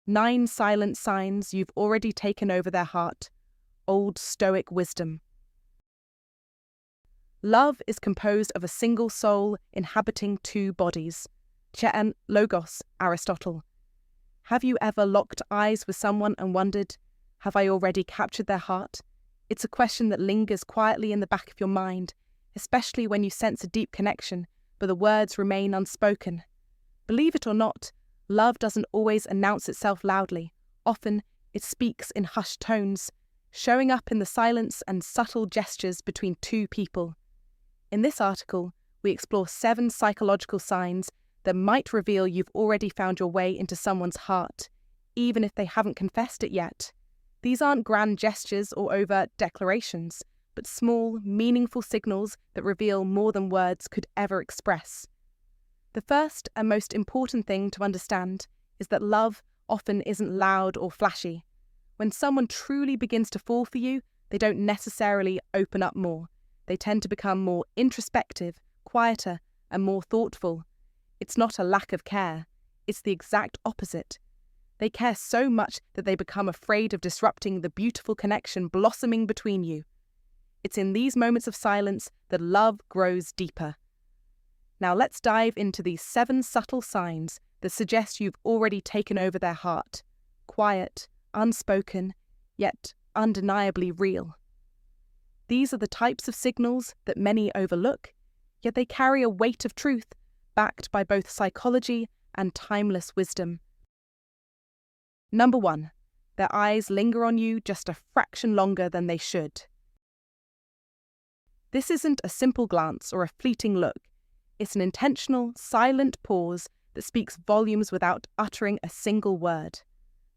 9 silent signs you've already taken over their heart. Old Stoic wisdom. Love is composed of a single soul inhabiting 2 bodies. Chetan Logos, Aristotle. Have you ever locked eyes with someone and wondered, have I already captured their heart? It's a question that lingers quietly in the back of your mind, especially when you sense a deep connection, but the words remain unspoken. Believe it or not, love doesn't always announce itself loudly. Often, it speaks in hushed tones, showing up in the silence and subtle gestures between 2 people. In this article, we explore 7 psychological signs that might reveal you've already found your way into someone's heart, even if they haven't confessed it yet. These aren't grand gestures or overt declarations, but small, meaningful signals that reveal more than words could ever express. The first and most important thing to understand is that love often isn't loud or flashy. When someone truly begins to fall for you, they don't necessarily open up more. They tend to become more introspective, quieter, and more thoughtful. It's not a lack of care, it's the exact opposite. They care so much that they become afraid of disrupting the beautiful connection blossoming between you. It's in these moments of silence that love grows deeper. Now let's dive into these 7 subtle signs that suggest you've already taken over their heart. Quiet, unspoken, yet undeniably real. These are the types of signals that many overlook, yet they carry a weight of truth, backed by both psychology and timeless wisdom. Number 1. Their eyes linger on you just a fraction longer than they should. This isn't a simple glance or a fleeting look. It's an intentional, silent pause that speaks volumes without uttering a single word.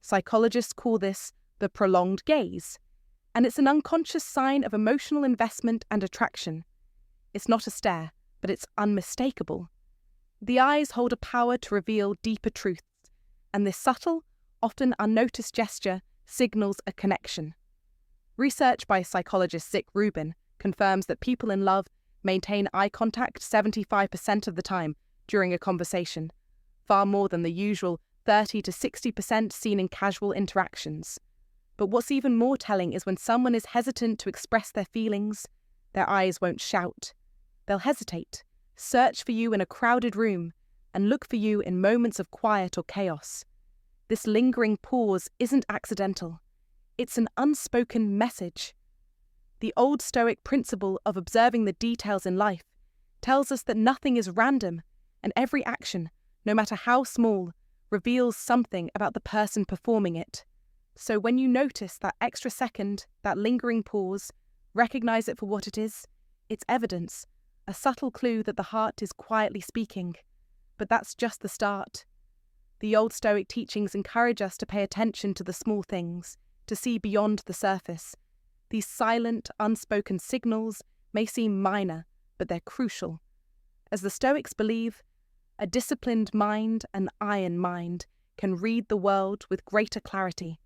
Psychologists call this the prolonged gaze, and it's an unconscious sign of emotional investment and attraction. It's not a stare, but it's unmistakable. The eyes hold a power to reveal deeper truths, and this subtle, often unnoticed gesture signals a connection. Research by psychologist Zick Rubin confirms that people in love maintain eye contact 75% of the time during a conversation, far more than the usual 30 to 60% seen in casual interactions. But what's even more telling is when someone is hesitant to express their feelings, their eyes won't shout. They'll hesitate, search for you in a crowded room, and look for you in moments of quiet or chaos. This lingering pause isn't accidental. It's an unspoken message. The Old Stoic principle of observing the details in life tells us that nothing is random, and every action, no matter how small, reveals something about the person performing it. So when you notice that extra second, that lingering pause, recognize it for what it is. It's evidence, a subtle clue that the heart is quietly speaking. But that's just the start. The Old Stoic teachings encourage us to pay attention to the small things, to see beyond the surface. These silent, unspoken signals may seem minor, but they're crucial. As the Stoics believe, a disciplined mind, an iron mind, can read the world with greater clarity.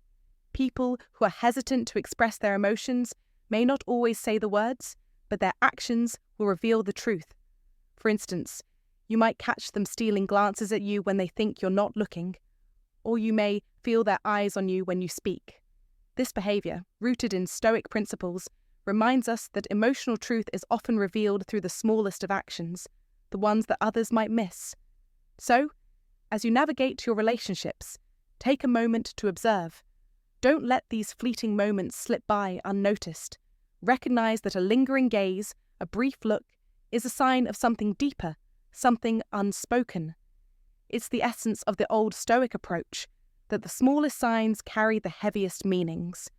People who are hesitant to express their emotions may not always say the words, but their actions will reveal the truth. For instance, you might catch them stealing glances at you when they think you're not looking, or you may feel their eyes on you when you speak. This behavior, rooted in Stoic principles, reminds us that emotional truth is often revealed through the smallest of actions, the ones that others might miss. So, as you navigate your relationships, take a moment to observe. Don't let these fleeting moments slip by unnoticed. Recognize that a lingering gaze, a brief look, is a sign of something deeper, something unspoken. It's the essence of the Old Stoic approach, that the smallest signs carry the heaviest meanings.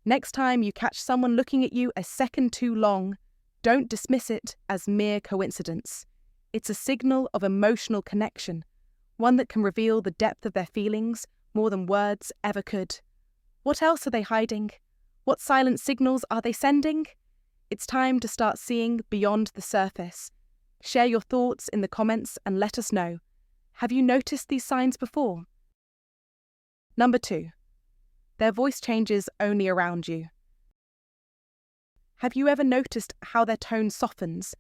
Next time you catch someone looking at you a second too long, don't dismiss it as mere coincidence. It's a signal of emotional connection, one that can reveal the depth of their feelings more than words ever could. What else are they hiding? What silent signals are they sending? It's time to start seeing beyond the surface. Share your thoughts in the comments and let us know. Have you noticed these signs before? Number 2. Their voice changes only around you. Have you ever noticed how their tone softens,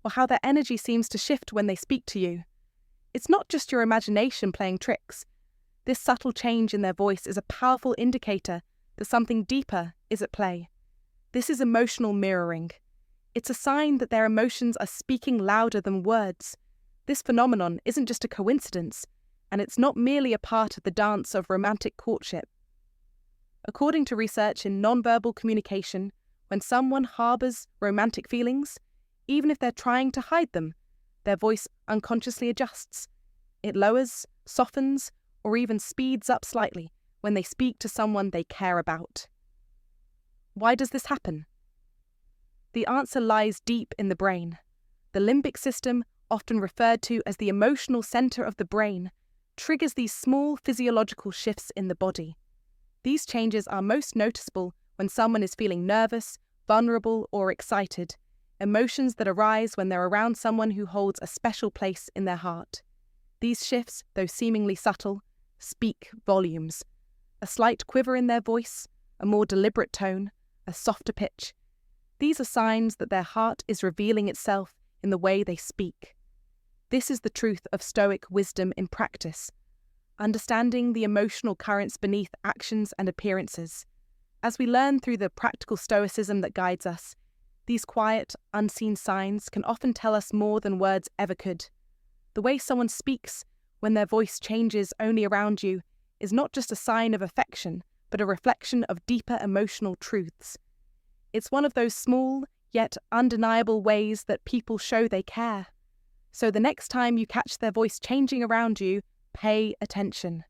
or how their energy seems to shift when they speak to you? It's not just your imagination playing tricks. This subtle change in their voice is a powerful indicator that something deeper is at play. This is emotional mirroring. It's a sign that their emotions are speaking louder than words. This phenomenon isn't just a coincidence, and it's not merely a part of the dance of romantic courtship. According to research in nonverbal communication, when someone harbors romantic feelings, even if they're trying to hide them, their voice unconsciously adjusts. It lowers, softens, or even speeds up slightly when they speak to someone they care about. Why does this happen? The answer lies deep in the brain. The limbic system, often referred to as the emotional center of the brain, triggers these small physiological shifts in the body. These changes are most noticeable when someone is feeling nervous, vulnerable, or excited, emotions that arise when they're around someone who holds a special place in their heart. These shifts, though seemingly subtle, speak volumes. A slight quiver in their voice, a more deliberate tone, a softer pitch. These are signs that their heart is revealing itself in the way they speak. This is the truth of Stoic wisdom in practice, understanding the emotional currents beneath actions and appearances. As we learn through the practical Stoicism that guides us, these quiet, unseen signs can often tell us more than words ever could. The way someone speaks when their voice changes only around you is not just a sign of affection, but a reflection of deeper emotional truths. It's one of those small, yet undeniable ways that people show they care. So the next time you catch their voice changing around you, pay attention.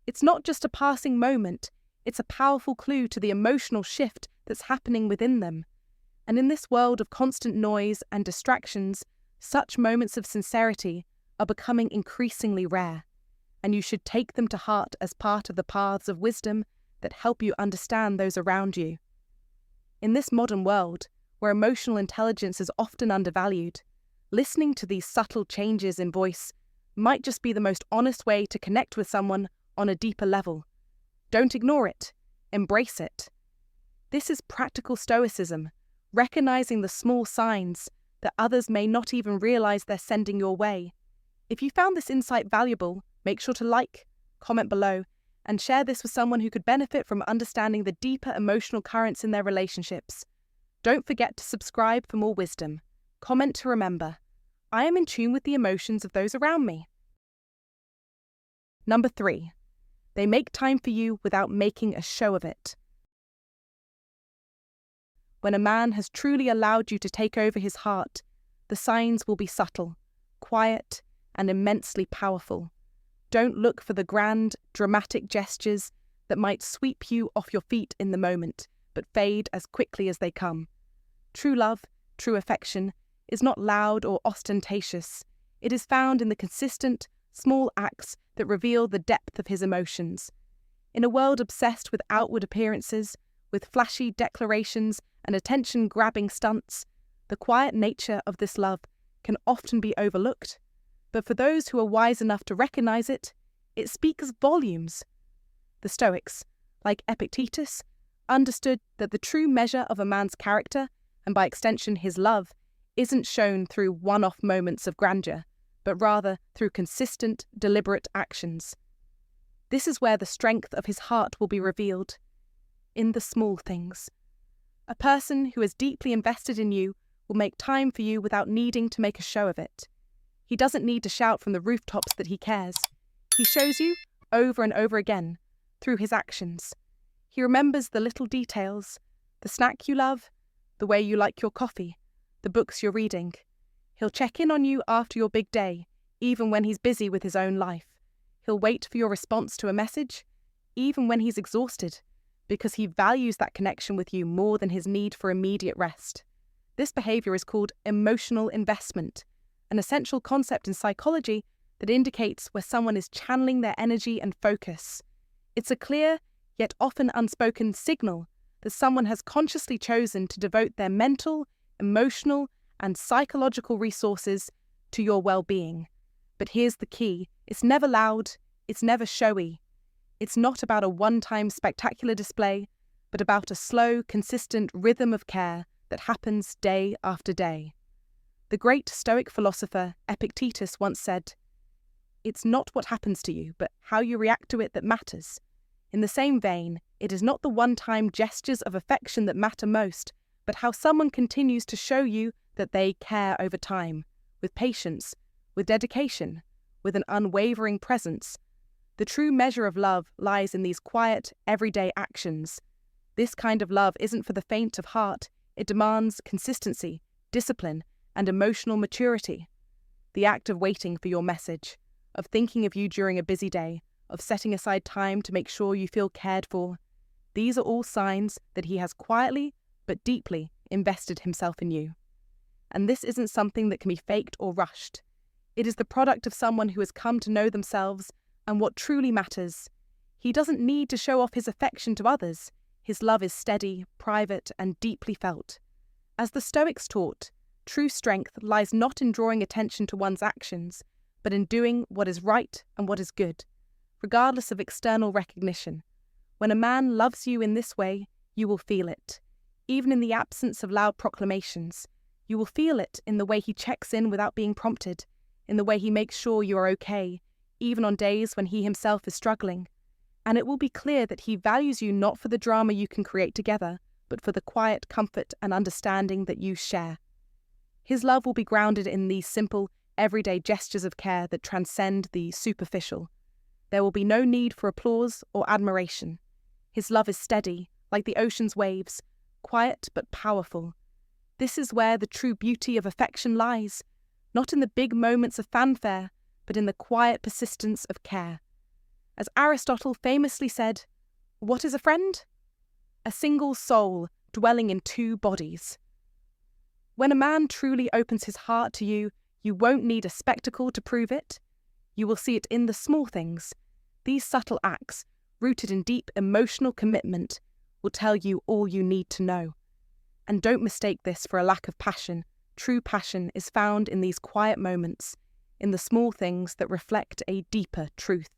It's not just a passing moment, it's a powerful clue to the emotional shift that's happening within them. And in this world of constant noise and distractions, such moments of sincerity are becoming increasingly rare, and you should take them to heart as part of the paths of wisdom that help you understand those around you. In this modern world, where emotional intelligence is often undervalued, listening to these subtle changes in voice might just be the most honest way to connect with someone on a deeper level. Don't ignore it. Embrace it. This is practical Stoicism, recognizing the small signs that others may not even realize they're sending your way. If you found this insight valuable, make sure to like, comment below, and share this with someone who could benefit from understanding the deeper emotional currents in their relationships. Don't forget to subscribe for more wisdom. Comment to remember, I am in tune with the emotions of those around me. Number 3, they make time for you without making a show of it. When a man has truly allowed you to take over his heart, the signs will be subtle, quiet, and immensely powerful. Don't look for the grand, dramatic gestures that might sweep you off your feet in the moment, but fade as quickly as they come. True love, true affection, is not loud or ostentatious. It is found in the consistent, small acts that reveal the depth of his emotions. In a world obsessed with outward appearances, with flashy declarations and attention-grabbing stunts, the quiet nature of this love can often be overlooked. But for those who are wise enough to recognize it, it speaks volumes. The Stoics, like Epictetus, understood that the true measure of a man's character, and by extension his love, isn't shown through one-off moments of grandeur, but rather through consistent, deliberate actions. This is where the strength of his heart will be revealed, in the small things. A person who is deeply invested in you will make time for you without needing to make a show of it. He doesn't need to shout from the rooftops that he cares. He shows you, over and over again, through his actions. He remembers the little details, the snack you love, the way you like your coffee, the books you're reading. He'll check in on you after your big day, even when he's busy with his own life. He'll wait for your response to a message, even when he's exhausted, because he values that connection with you more than his need for immediate rest. This behavior is called emotional investment, an essential concept in psychology that indicates where someone is channeling their energy and focus. It's a clear, yet often unspoken signal that someone has consciously chosen to devote their mental, emotional, and psychological resources to your well-being. But here's the key: it's never loud, it's never showy. It's not about a one-time spectacular display, but about a slow, consistent rhythm of care that happens day after day. The great Stoic philosopher Epictetus once said, it's not what happens to you, but how you react to it that matters. In the same vein, it is not the one-time gestures of affection that matter most, but how someone continues to show you that they care over time, with patience, with dedication, with an unwavering presence. The true measure of love lies in these quiet, everyday actions. This kind of love isn't for the faint of heart. It demands consistency, discipline, and emotional maturity. The act of waiting for your message, of thinking of you during a busy day, of setting aside time to make sure you feel cared for. These are all signs that he has quietly but deeply invested himself in you. And this isn't something that can be faked or rushed. It is the product of someone who has come to know themselves and what truly matters. He doesn't need to show off his affection to others. His love is steady, private, and deeply felt. As the Stoics taught, true strength lies not in drawing attention to one's actions, but in doing what is right and what is good, regardless of external recognition. When a man loves you in this way, you will feel it. Even in the absence of loud proclamations, you will feel it in the way he checks in without being prompted, in the way he makes sure you are okay, even on days when he himself is struggling. And it will be clear that he values you not for the drama you can create together, but for the quiet comfort and understanding that you share. His love will be grounded in these simple, everyday gestures of care that transcend the superficial. There will be no need for applause or admiration. His love is steady, like the ocean's waves, quiet but powerful. This is where the true beauty of affection lies, not in the big moments of fanfare, but in the quiet persistence of care. As Aristotle famously said, "What is a friend? A single soul dwelling in two bodies." When a man truly opens his heart to you, you won't need a spectacle to prove it. You will see it in the small things. These subtle acts, rooted in deep emotional commitment, will tell you all you need to know. And don't mistake this for a lack of passion. True passion is found in these quiet moments, in the small things that reflect a deeper truth.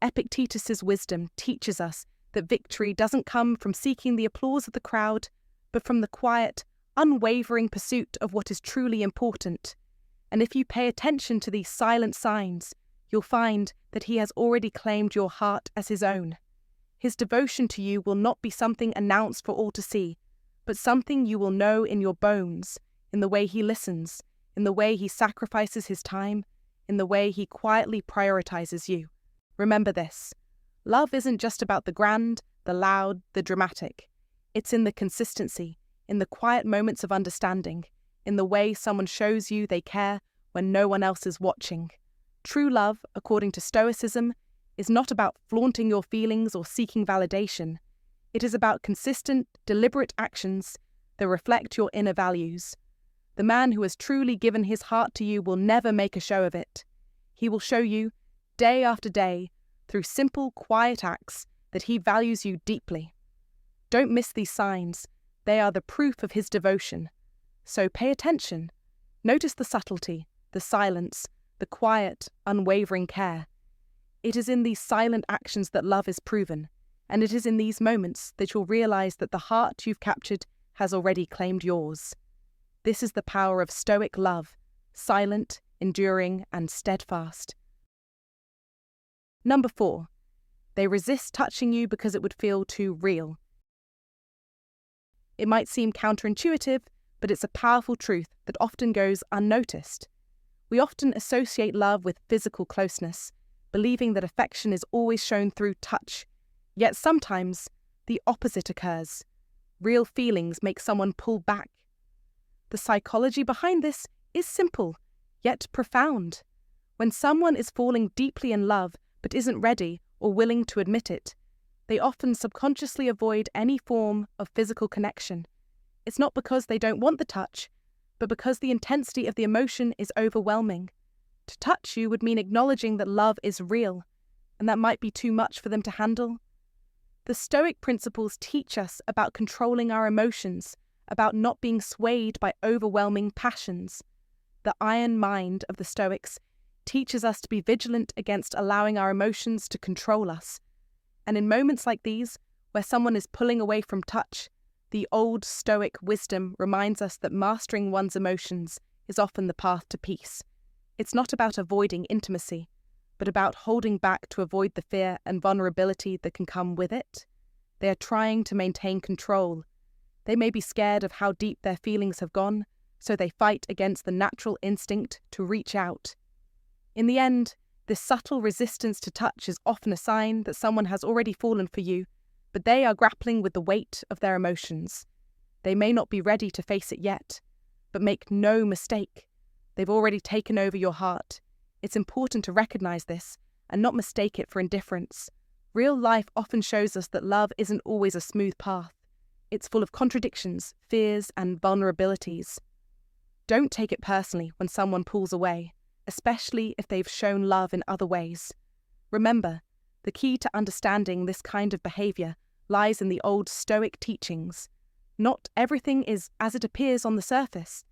Epictetus's wisdom teaches us that victory doesn't come from seeking the applause of the crowd, but from the quiet, unwavering pursuit of what is truly important. And if you pay attention to these silent signs, you'll find that he has already claimed your heart as his own. His devotion to you will not be something announced for all to see, but something you will know in your bones, in the way he listens, in the way he sacrifices his time, in the way he quietly prioritizes you. Remember this: love isn't just about the grand, the loud, the dramatic. It's in the consistency, in the quiet moments of understanding, in the way someone shows you they care when no one else is watching. True love, according to Stoicism, is not about flaunting your feelings or seeking validation. It is about consistent, deliberate actions that reflect your inner values. The man who has truly given his heart to you will never make a show of it. He will show you, day after day, through simple, quiet acts, that he values you deeply. Don't miss these signs. They are the proof of his devotion. So pay attention. Notice the subtlety, the silence, the quiet, unwavering care. It is in these silent actions that love is proven, and it is in these moments that you'll realize that the heart you've captured has already claimed yours. This is the power of Stoic love, silent, enduring, and steadfast. Number 4. They resist touching you because it would feel too real. It might seem counterintuitive, but it's a powerful truth that often goes unnoticed. We often associate love with physical closeness, believing that affection is always shown through touch. Yet sometimes the opposite occurs. Real feelings make someone pull back. The psychology behind this is simple, yet profound. When someone is falling deeply in love but isn't ready or willing to admit it, they often subconsciously avoid any form of physical connection. It's not because they don't want the touch, but because the intensity of the emotion is overwhelming. To touch you would mean acknowledging that love is real, and that might be too much for them to handle. The Stoic principles teach us about controlling our emotions, about not being swayed by overwhelming passions. The iron mind of the Stoics teaches us to be vigilant against allowing our emotions to control us. And in moments like these, where someone is pulling away from touch, the old Stoic wisdom reminds us that mastering one's emotions is often the path to peace. It's not about avoiding intimacy, but about holding back to avoid the fear and vulnerability that can come with it. They are trying to maintain control. They may be scared of how deep their feelings have gone, so they fight against the natural instinct to reach out. In the end, this subtle resistance to touch is often a sign that someone has already fallen for you, but they are grappling with the weight of their emotions. They may not be ready to face it yet, but make no mistake, they've already taken over your heart. It's important to recognize this and not mistake it for indifference. Real life often shows us that love isn't always a smooth path. It's full of contradictions, fears, and vulnerabilities. Don't take it personally when someone pulls away, especially if they've shown love in other ways. Remember, the key to understanding this kind of behavior lies in the old Stoic teachings. Not everything is as it appears on the surface.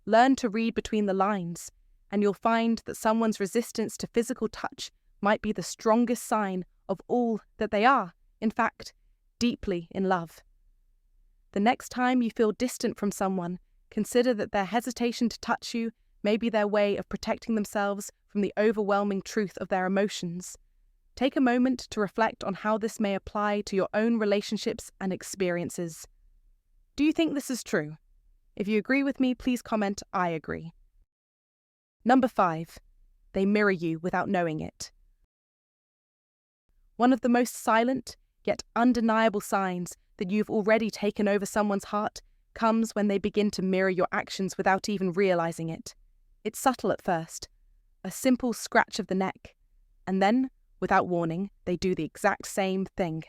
Learn to read between the lines, and you'll find that someone's resistance to physical touch might be the strongest sign of all that they are, in fact, deeply in love. The next time you feel distant from someone, consider that their hesitation to touch you may be their way of protecting themselves from the overwhelming truth of their emotions. Take a moment to reflect on how this may apply to your own relationships and experiences. Do you think this is true? If you agree with me, please comment, I agree. Number 5. They mirror you without knowing it. One of the most silent, yet undeniable signs that you've already taken over someone's heart comes when they begin to mirror your actions without even realizing it. It's subtle at first, a simple scratch of the neck, and then, without warning, they do the exact same thing.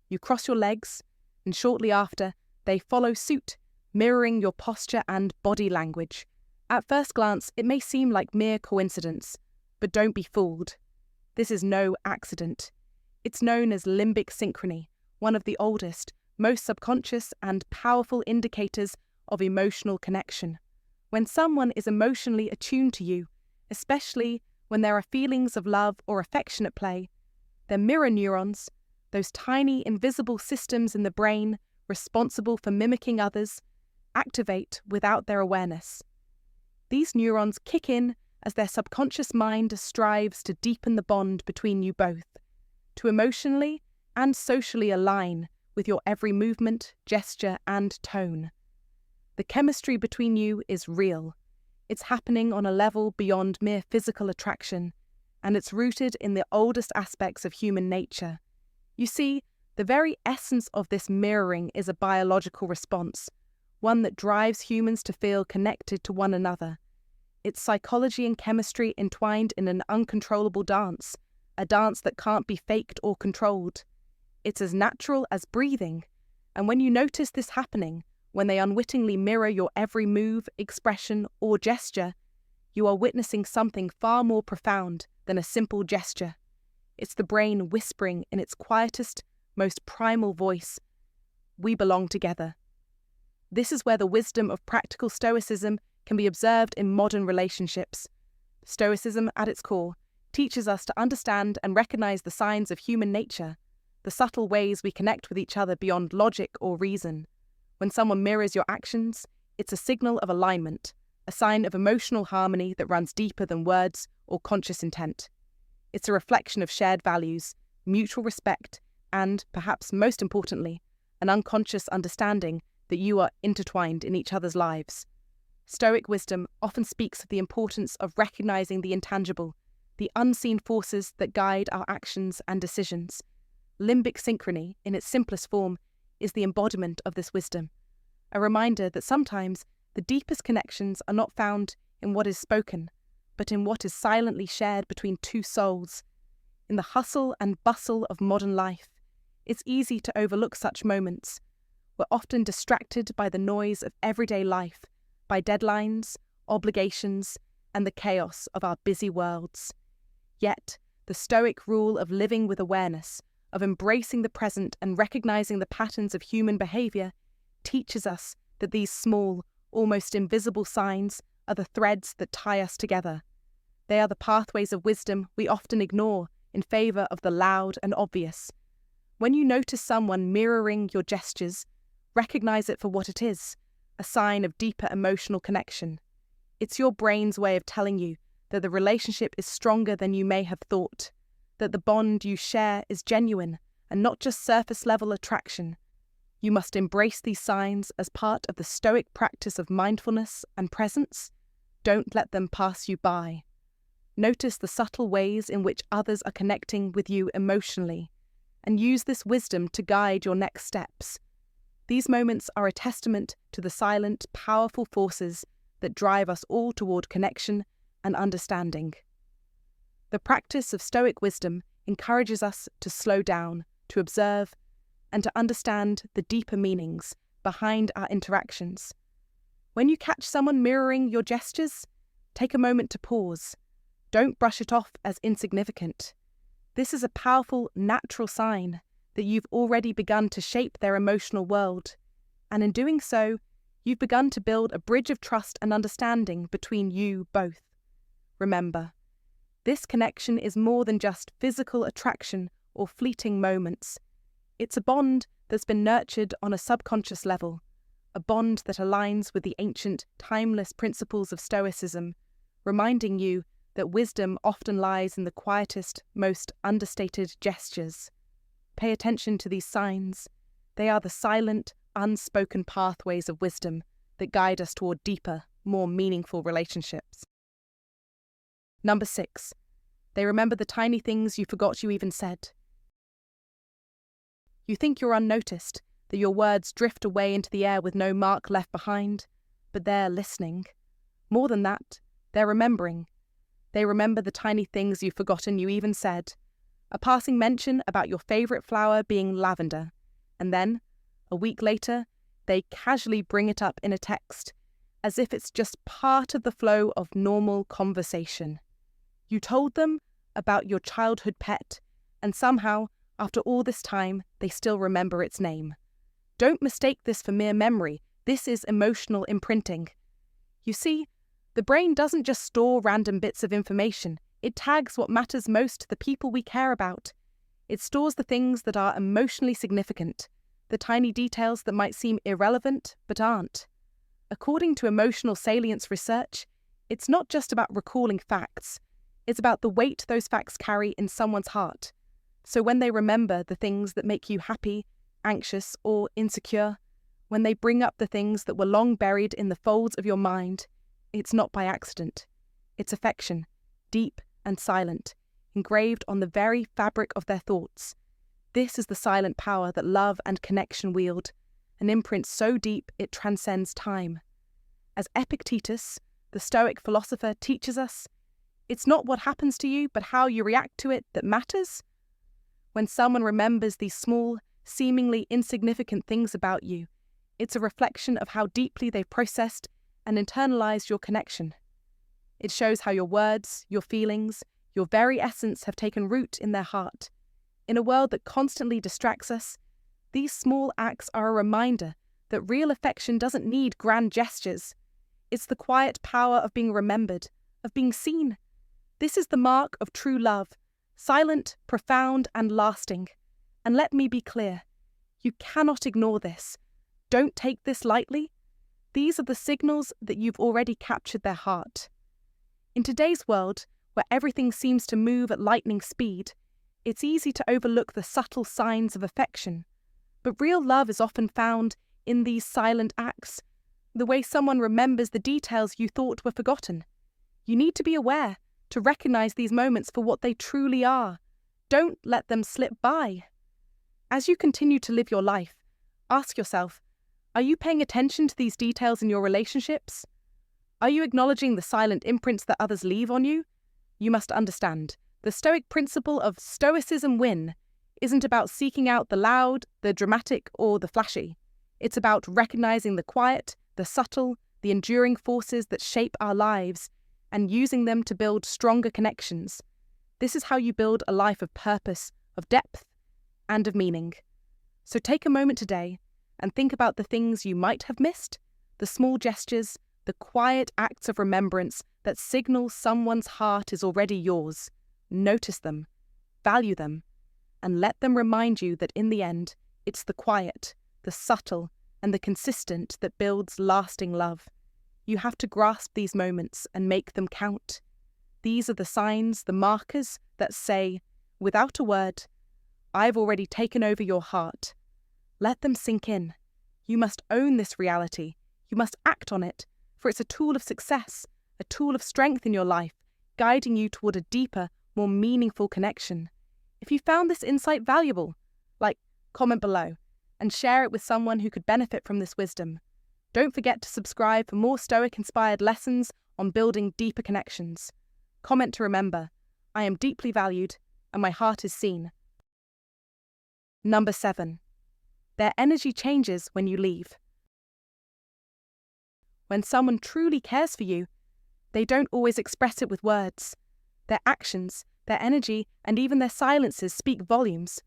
You cross your legs, and shortly after, they follow suit, mirroring your posture and body language. At first glance, it may seem like mere coincidence, but don't be fooled. This is no accident. It's known as limbic synchrony, one of the oldest, most subconscious and powerful indicators of emotional connection. When someone is emotionally attuned to you, especially when there are feelings of love or affection at play, their mirror neurons, those tiny invisible systems in the brain responsible for mimicking others, activate without their awareness. These neurons kick in as their subconscious mind strives to deepen the bond between you both, to emotionally and socially align with your every movement, gesture, and tone. The chemistry between you is real. It's happening on a level beyond mere physical attraction, and it's rooted in the oldest aspects of human nature. You see, the very essence of this mirroring is a biological response, one that drives humans to feel connected to one another. It's psychology and chemistry entwined in an uncontrollable dance, a dance that can't be faked or controlled. It's as natural as breathing, and when you notice this happening, when they unwittingly mirror your every move, expression, or gesture, you are witnessing something far more profound than a simple gesture. It's the brain whispering in its quietest, most primal voice, "We belong together." This is where the wisdom of practical Stoicism can be observed in modern relationships. Stoicism, at its core, teaches us to understand and recognize the signs of human nature, the subtle ways we connect with each other beyond logic or reason. When someone mirrors your actions, it's a signal of alignment, a sign of emotional harmony that runs deeper than words or conscious intent. It's a reflection of shared values, mutual respect, and, perhaps most importantly, an unconscious understanding that you are intertwined in each other's lives. Stoic wisdom often speaks of the importance of recognizing the intangible, the unseen forces that guide our actions and decisions. Limbic synchrony, in its simplest form, is the embodiment of this wisdom, a reminder that sometimes the deepest connections are not found in what is spoken, but in what is silently shared between two souls. In the hustle and bustle of modern life, it's easy to overlook such moments. We're often distracted by the noise of everyday life, by deadlines, obligations, and the chaos of our busy worlds. Yet, the Stoic rule of living with awareness, of embracing the present and recognizing the patterns of human behavior, teaches us that these small, almost invisible signs are the threads that tie us together. They are the pathways of wisdom we often ignore in favor of the loud and obvious. When you notice someone mirroring your gestures, recognize it for what it is, a sign of deeper emotional connection. It's your brain's way of telling you that the relationship is stronger than you may have thought, that the bond you share is genuine and not just surface-level attraction. You must embrace these signs as part of the Stoic practice of mindfulness and presence. Don't let them pass you by. Notice the subtle ways in which others are connecting with you emotionally, and use this wisdom to guide your next steps. These moments are a testament to the silent, powerful forces that drive us all toward connection and understanding. The practice of Stoic wisdom encourages us to slow down, to observe, and to understand the deeper meanings behind our interactions. When you catch someone mirroring your gestures, take a moment to pause. Don't brush it off as insignificant. This is a powerful, natural sign that you've already begun to shape their emotional world, and in doing so, you've begun to build a bridge of trust and understanding between you both. Remember, this connection is more than just physical attraction or fleeting moments. It's a bond that's been nurtured on a subconscious level, a bond that aligns with the ancient, timeless principles of Stoicism, reminding you that wisdom often lies in the quietest, most understated gestures. Pay attention to these signs. They are the silent, unspoken pathways of wisdom that guide us toward deeper, more meaningful relationships. Number 6. They remember the tiny things you forgot you even said. You think you're unnoticed, that your words drift away into the air with no mark left behind, but they're listening. More than that, they're remembering. They remember the tiny things you've forgotten you even said. A passing mention about your favourite flower being lavender, and then, a week later, they casually bring it up in a text, as if it's just part of the flow of normal conversation. You told them about your childhood pet, and somehow, after all this time, they still remember its name. Don't mistake this for mere memory. This is emotional imprinting. You see, the brain doesn't just store random bits of information. It tags what matters most to the people we care about. It stores the things that are emotionally significant, the tiny details that might seem irrelevant but aren't. According to emotional salience research, it's not just about recalling facts. It's about the weight those facts carry in someone's heart. So when they remember the things that make you happy, anxious, or insecure, when they bring up the things that were long buried in the folds of your mind, it's not by accident. It's affection, deep and silent, engraved on the very fabric of their thoughts. This is the silent power that love and connection wield, an imprint so deep it transcends time. As Epictetus, the Stoic philosopher, teaches us, it's not what happens to you, but how you react to it that matters. When someone remembers these small, seemingly insignificant things about you, it's a reflection of how deeply they've processed and internalized your connection. It shows how your words, your feelings, your very essence have taken root in their heart. In a world that constantly distracts us, these small acts are a reminder that real affection doesn't need grand gestures. It's the quiet power of being remembered, of being seen. This is the mark of true love, silent, profound, and lasting. And let me be clear, you cannot ignore this. Don't take this lightly. These are the signals that you've already captured their heart. In today's world, where everything seems to move at lightning speed, it's easy to overlook the subtle signs of affection. But real love is often found in these silent acts, the way someone remembers the details you thought were forgotten. You need to be aware, to recognize these moments for what they truly are. Don't let them slip by. As you continue to live your life, ask yourself, are you paying attention to these details in your relationships? Are you acknowledging the silent imprints that others leave on you? You must understand, the Stoic principle of stoicismwin isn't about seeking out the loud, the dramatic, or the flashy. It's about recognizing the quiet, the subtle, the enduring forces that shape our lives and using them to build stronger connections. This is how you build a life of purpose, of depth, and of meaning. So take a moment today and think about the things you might have missed, the small gestures, the quiet acts of remembrance that signal someone's heart is already yours. Notice them, value them, and let them remind you that in the end, it's the quiet, the subtle, and the consistent that builds lasting love. You have to grasp these moments and make them count. These are the signs, the markers that say, without a word, I've already taken over your heart. Let them sink in. You must own this reality. You must act on it, for it's a tool of success, a tool of strength in your life, guiding you toward a deeper, more meaningful connection. If you found this insight valuable, comment below and share it with someone who could benefit from this wisdom. Don't forget to subscribe for more Stoic-inspired lessons on building deeper connections. Comment to remember, I am deeply valued and my heart is seen. Number 7. Their energy changes when you leave. When someone truly cares for you, they don't always express it with words. Their actions, their energy, and even their silences speak volumes.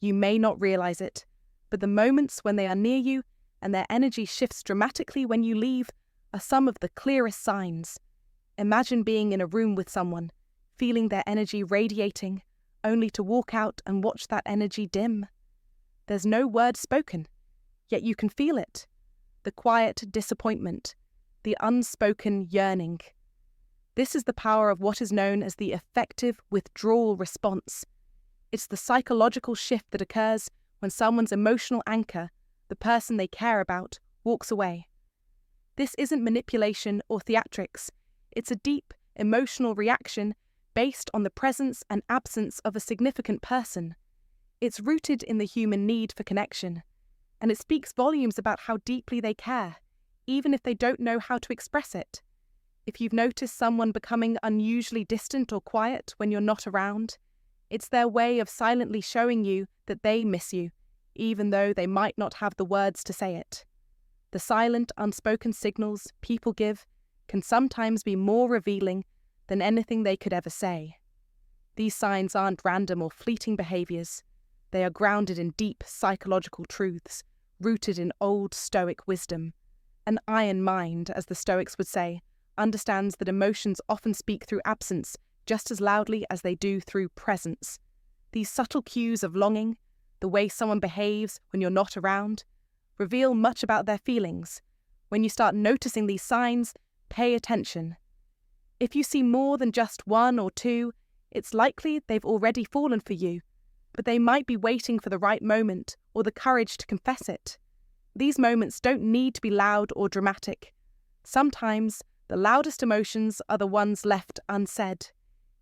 You may not realize it, but the moments when they are near you and their energy shifts dramatically when you leave are some of the clearest signs. Imagine being in a room with someone, feeling their energy radiating, only to walk out and watch that energy dim. There's no word spoken, yet you can feel it. The quiet disappointment, the unspoken yearning. This is the power of what is known as the effective withdrawal response. It's the psychological shift that occurs when someone's emotional anchor, the person they care about, walks away. This isn't manipulation or theatrics. It's a deep, emotional reaction based on the presence and absence of a significant person. It's rooted in the human need for connection, and it speaks volumes about how deeply they care, even if they don't know how to express it. If you've noticed someone becoming unusually distant or quiet when you're not around, it's their way of silently showing you that they miss you, even though they might not have the words to say it. The silent, unspoken signals people give can sometimes be more revealing than anything they could ever say. These signs aren't random or fleeting behaviors. They are grounded in deep psychological truths, rooted in old Stoic wisdom. An iron mind, as the Stoics would say, understands that emotions often speak through absence just as loudly as they do through presence. These subtle cues of longing, the way someone behaves when you're not around, reveal much about their feelings. When you start noticing these signs, pay attention. If you see more than just one or two, it's likely they've already fallen for you, but they might be waiting for the right moment or the courage to confess it. These moments don't need to be loud or dramatic. Sometimes the loudest emotions are the ones left unsaid,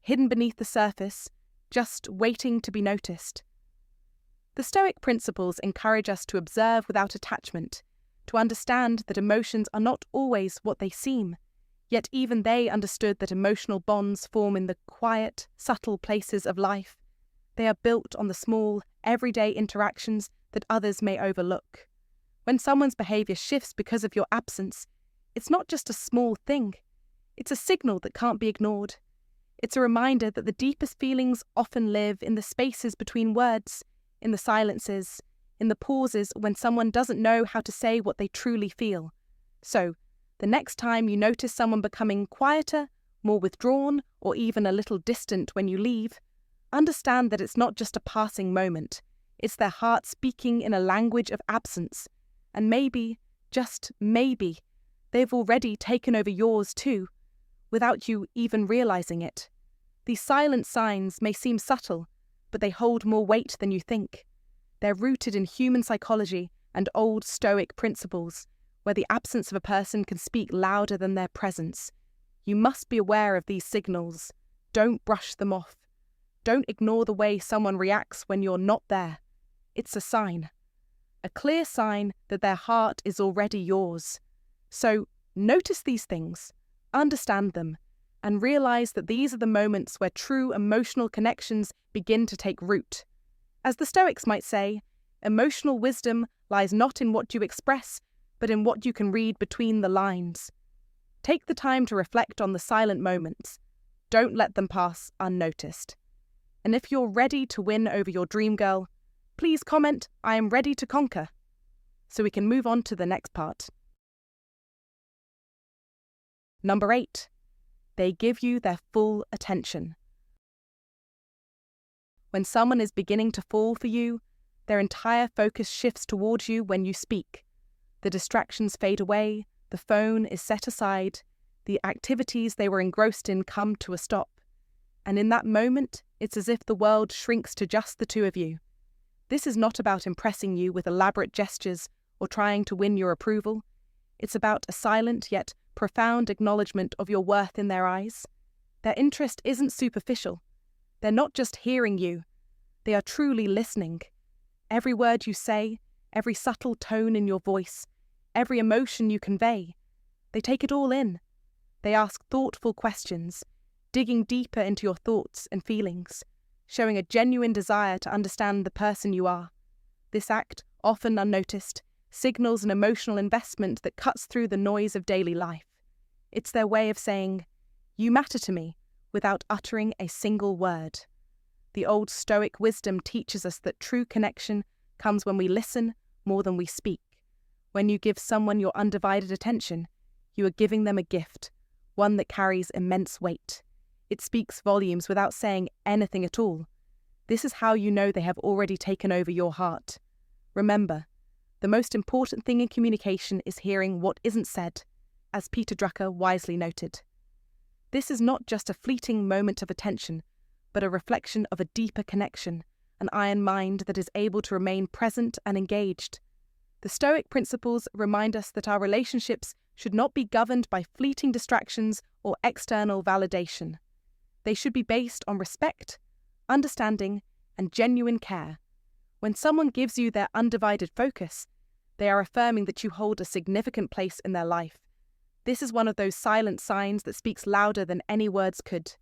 hidden beneath the surface, just waiting to be noticed. The Stoic principles encourage us to observe without attachment, to understand that emotions are not always what they seem, yet even they understood that emotional bonds form in the quiet, subtle places of life. They are built on the small, everyday interactions that others may overlook. When someone's behavior shifts because of your absence, it's not just a small thing. It's a signal that can't be ignored. It's a reminder that the deepest feelings often live in the spaces between words, in the silences, in the pauses when someone doesn't know how to say what they truly feel. So, the next time you notice someone becoming quieter, more withdrawn, or even a little distant when you leave, understand that it's not just a passing moment. It's their heart speaking in a language of absence. And maybe, just maybe, they've already taken over yours too, without you even realizing it. These silent signs may seem subtle, but they hold more weight than you think. They're rooted in human psychology and old Stoic principles, where the absence of a person can speak louder than their presence. You must be aware of these signals. Don't brush them off. Don't ignore the way someone reacts when you're not there. It's a sign. A clear sign that their heart is already yours. So, notice these things, understand them, and realize that these are the moments where true emotional connections begin to take root. As the Stoics might say, emotional wisdom lies not in what you express, but in what you can read between the lines. Take the time to reflect on the silent moments. Don't let them pass unnoticed. And if you're ready to win over your dream girl, please comment, I am ready to conquer, so we can move on to the next part. Number 8. They give you their full attention. When someone is beginning to fall for you, their entire focus shifts towards you when you speak. The distractions fade away, the phone is set aside, the activities they were engrossed in come to a stop. And in that moment, it's as if the world shrinks to just the two of you. This is not about impressing you with elaborate gestures or trying to win your approval. It's about a silent yet profound acknowledgement of your worth in their eyes. Their interest isn't superficial. They're not just hearing you. They are truly listening. Every word you say, every subtle tone in your voice, every emotion you convey, they take it all in. They ask thoughtful questions, digging deeper into your thoughts and feelings, showing a genuine desire to understand the person you are. This act, often unnoticed, signals an emotional investment that cuts through the noise of daily life. It's their way of saying, "You matter to me," without uttering a single word. The Old Stoic wisdom teaches us that true connection comes when we listen more than we speak. When you give someone your undivided attention, you are giving them a gift, one that carries immense weight. It speaks volumes without saying anything at all. This is how you know they have already taken over your heart. Remember, the most important thing in communication is hearing what isn't said, as Peter Drucker wisely noted. This is not just a fleeting moment of attention, but a reflection of a deeper connection, an iron mind that is able to remain present and engaged. The Stoic principles remind us that our relationships should not be governed by fleeting distractions or external validation. They should be based on respect, understanding, and genuine care. When someone gives you their undivided focus, they are affirming that you hold a significant place in their life. This is one of those silent signs that speaks louder than any words could.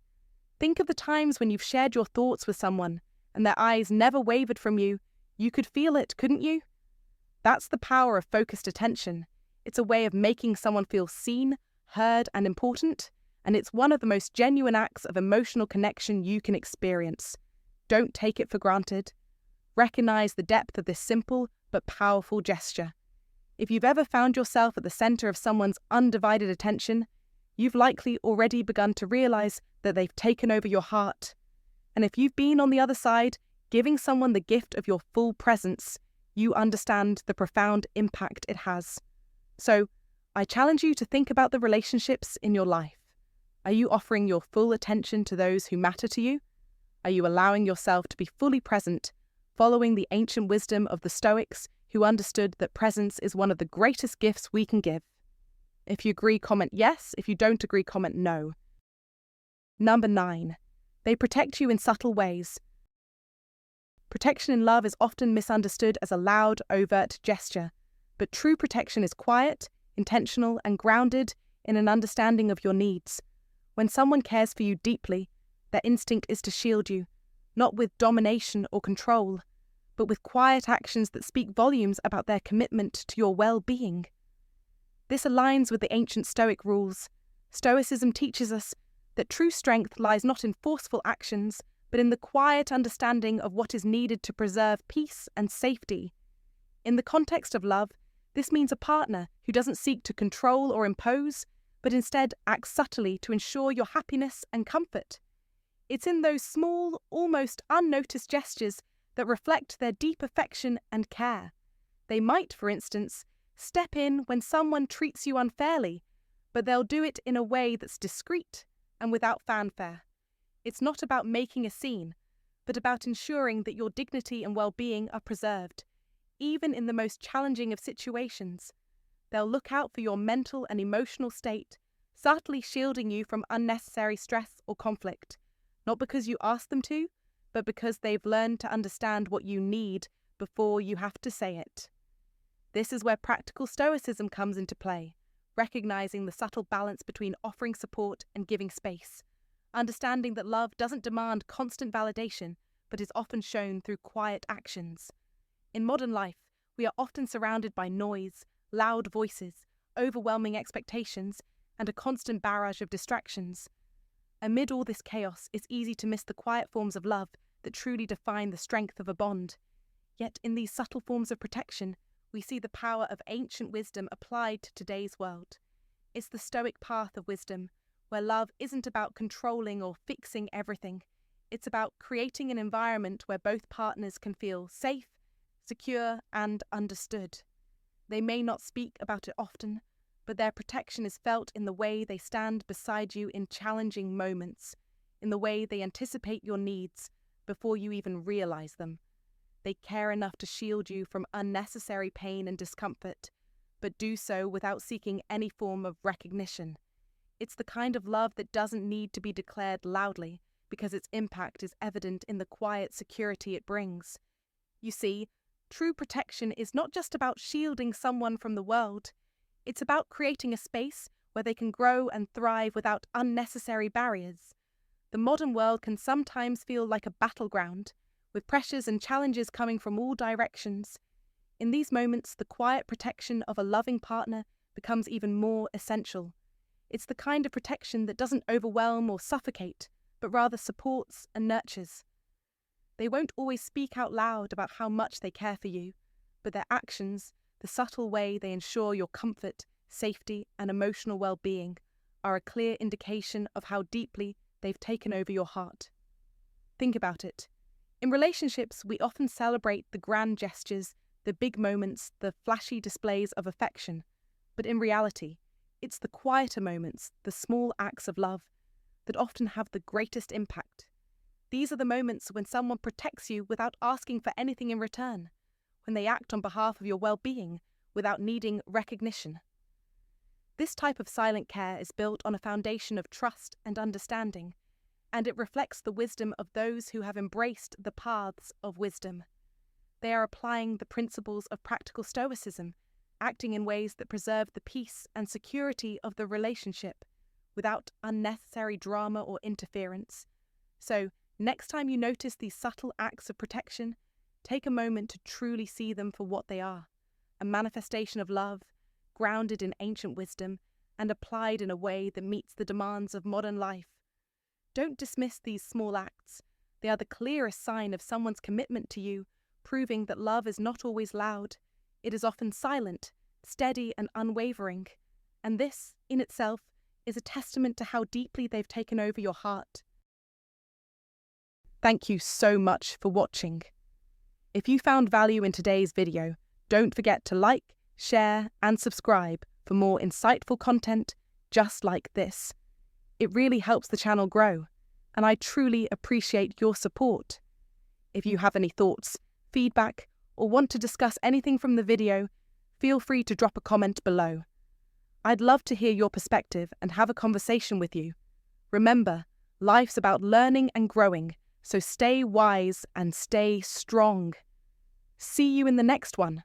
Think of the times when you've shared your thoughts with someone and their eyes never wavered from you. You could feel it, couldn't you? That's the power of focused attention. It's a way of making someone feel seen, heard, and important, and it's one of the most genuine acts of emotional connection you can experience. Don't take it for granted. Recognize the depth of this simple but powerful gesture. If you've ever found yourself at the center of someone's undivided attention, you've likely already begun to realize that they've taken over your heart. And if you've been on the other side, giving someone the gift of your full presence, you understand the profound impact it has. So, I challenge you to think about the relationships in your life. Are you offering your full attention to those who matter to you? Are you allowing yourself to be fully present, following the ancient wisdom of the Stoics, who understood that presence is one of the greatest gifts we can give? If you agree, comment yes. If you don't agree, comment no. Number 9. They protect you in subtle ways. Protection in love is often misunderstood as a loud, overt gesture, but true protection is quiet, intentional, and grounded in an understanding of your needs. When someone cares for you deeply, their instinct is to shield you, not with domination or control, but with quiet actions that speak volumes about their commitment to your well-being. This aligns with the ancient Stoic rules. Stoicism teaches us that true strength lies not in forceful actions, but in the quiet understanding of what is needed to preserve peace and safety. In the context of love, this means a partner who doesn't seek to control or impose, but instead acts subtly to ensure your happiness and comfort. It's in those small, almost unnoticed gestures that reflect their deep affection and care. They might, for instance, step in when someone treats you unfairly, but they'll do it in a way that's discreet and without fanfare. It's not about making a scene, but about ensuring that your dignity and well-being are preserved, even in the most challenging of situations. They'll look out for your mental and emotional state, subtly shielding you from unnecessary stress or conflict, not because you ask them to, but because they've learned to understand what you need before you have to say it. This is where practical stoicism comes into play, recognizing the subtle balance between offering support and giving space, understanding that love doesn't demand constant validation, but is often shown through quiet actions. In modern life, we are often surrounded by noise, loud voices, overwhelming expectations, and a constant barrage of distractions. Amid all this chaos, it's easy to miss the quiet forms of love that truly define the strength of a bond. Yet in these subtle forms of protection, we see the power of ancient wisdom applied to today's world. It's the Stoic path of wisdom, where love isn't about controlling or fixing everything. It's about creating an environment where both partners can feel safe, secure, and understood. They may not speak about it often, but their protection is felt in the way they stand beside you in challenging moments, in the way they anticipate your needs before you even realize them. They care enough to shield you from unnecessary pain and discomfort, but do so without seeking any form of recognition. It's the kind of love that doesn't need to be declared loudly because its impact is evident in the quiet security it brings. You see, true protection is not just about shielding someone from the world. It's about creating a space where they can grow and thrive without unnecessary barriers. The modern world can sometimes feel like a battleground, with pressures and challenges coming from all directions. In these moments, the quiet protection of a loving partner becomes even more essential. It's the kind of protection that doesn't overwhelm or suffocate, but rather supports and nurtures. They won't always speak out loud about how much they care for you, but their actions, the subtle way they ensure your comfort, safety, and emotional well-being, are a clear indication of how deeply they've taken over your heart. Think about it. In relationships, we often celebrate the grand gestures, the big moments, the flashy displays of affection. But in reality, it's the quieter moments, the small acts of love, that often have the greatest impact. These are the moments when someone protects you without asking for anything in return, when they act on behalf of your well-being without needing recognition. This type of silent care is built on a foundation of trust and understanding, and it reflects the wisdom of those who have embraced the paths of wisdom. They are applying the principles of practical stoicism, acting in ways that preserve the peace and security of the relationship without unnecessary drama or interference. So, next time you notice these subtle acts of protection, take a moment to truly see them for what they are, a manifestation of love, grounded in ancient wisdom and applied in a way that meets the demands of modern life. Don't dismiss these small acts. They are the clearest sign of someone's commitment to you, proving that love is not always loud. It is often silent, steady, and unwavering. And this, in itself, is a testament to how deeply they've taken over your heart. Thank you so much for watching. If you found value in today's video, don't forget to like, share, and subscribe for more insightful content just like this. It really helps the channel grow, and I truly appreciate your support. If you have any thoughts, feedback, or want to discuss anything from the video, feel free to drop a comment below. I'd love to hear your perspective and have a conversation with you. Remember, life's about learning and growing, so stay wise and stay strong. See you in the next one.